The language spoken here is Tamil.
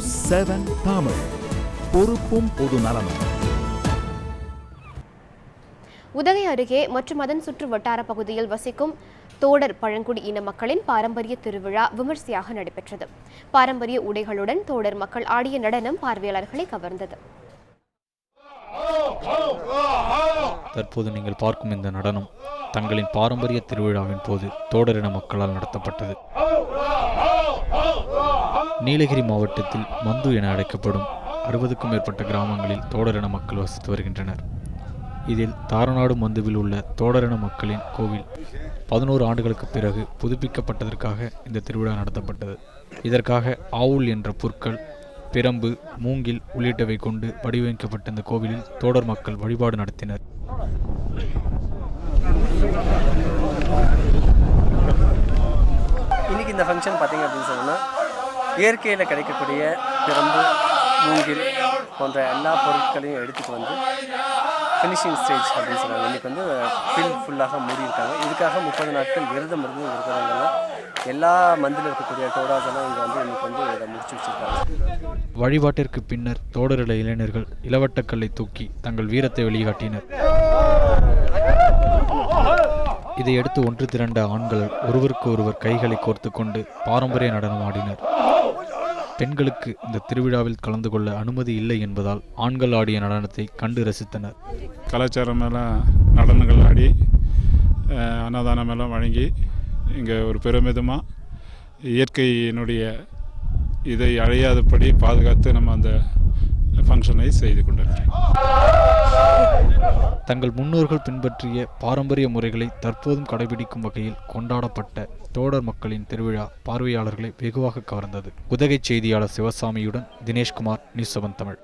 நியூஸ் 7 தமிழ், பொறுப்பும் பொது நலமும். உதகை அருகே மற்றும் அதன் சுற்று வட்டார பகுதியில் வசிக்கும் தோடர் பழங்குடி இன மக்களின் பாரம்பரிய திருவிழா விமர்சையாக நடைபெற்றது. பாரம்பரிய உடைகளுடன் தோடர் மக்கள் ஆடிய நடனம் பார்வையாளர்களை கவர்ந்தது. தற்போது நீங்கள் பார்க்கும் இந்த நடனம் தங்களின் பாரம்பரிய திருவிழாவின் போது தோடர் இன மக்களால் நடத்தப்பட்டது. நீலகிரி மாவட்டத்தில் மந்து என அழைக்கப்படும் 60க்கும் மேற்பட்ட கிராமங்களில் தோடர் இன மக்கள் வசித்து வருகின்றனர். இதில் தாரநாடு மந்துவில் உள்ள தோடர் இன மக்களின் கோவில் 11 ஆண்டுகளுக்கு பிறகு புதுப்பிக்கப்பட்டதற்காக இந்த திருவிழா நடத்தப்பட்டது. இதற்காக ஆவுல் என்ற புற்கள், பிரம்பு, மூங்கில் உள்ளிட்டவை கொண்டு வடிவமைக்கப்பட்ட இந்த கோவிலில் தோடர் மக்கள் வழிபாடு நடத்தினர். இன்னைக்கு இந்த ஃபங்க்ஷன் பார்த்தீங்க அப்படின்னு சொன்னால் இயற்கையில் கிடைக்கக்கூடிய பிரம்பு, மூங்கில் போன்ற எல்லா பொருட்களையும் எடுத்துகிட்டு வந்து ஃபினிஷிங் ஸ்டேஜ் அப்படின்னு சொல்லுவாங்க. இன்றைக்கி வந்து ஃபுல்லாக மூடியிருக்காங்க. இதுக்காக 30 நாட்கள் விரதம் இருந்து இருக்கிறவங்கெல்லாம் எல்லா மந்தில் இருக்கக்கூடிய டோடாஸ் எல்லாம் இங்கே வந்து இன்றைக்கி வந்து இதை முடிச்சு வச்சுருக்காங்க. வழிபாட்டிற்கு பின்னர் தோடரிட இளைஞர்கள் இளவட்டக்கல்லை தூக்கி தங்கள் வீரத்தை வெளிக்காட்டினர். இதையடுத்து ஒன்று திரண்ட ஆண்கள் ஒருவருக்கு ஒருவர் கைகளை கோர்த்து கொண்டு பாரம்பரிய நடனம் ஆடினர். பெண்களுக்கு இந்த திருவிழாவில் கலந்து கொள்ள அனுமதி இல்லை என்பதால் ஆண்கள் ஆடிய நடனத்தை கண்டு ரசித்தனர். கலாச்சாரம் எல்லாம் நடனங்கள் ஆடி அன்னதானம் எல்லாம் வழங்கி இங்கே ஒரு பெருமிதமாக இயற்கையினுடைய இதை அழியாதபடி பாதுகாத்து நம்ம அந்த ஃபங்க்ஷனை செய்து கொண்டிருக்கிறோம். தங்கள் முன்னோர்கள் பின்பற்றிய பாரம்பரிய முறைகளை தற்போதும் கடைபிடிக்கும் வகையில் கொண்டாடப்பட்ட தோடர் மக்களின் திருவிழா பார்வையாளர்களை வெகுவாக கவர்ந்தது. உதகை செய்தியாளர் சிவசாமியுடன் தினேஷ்குமார், நியூஸ் 7 தமிழ்.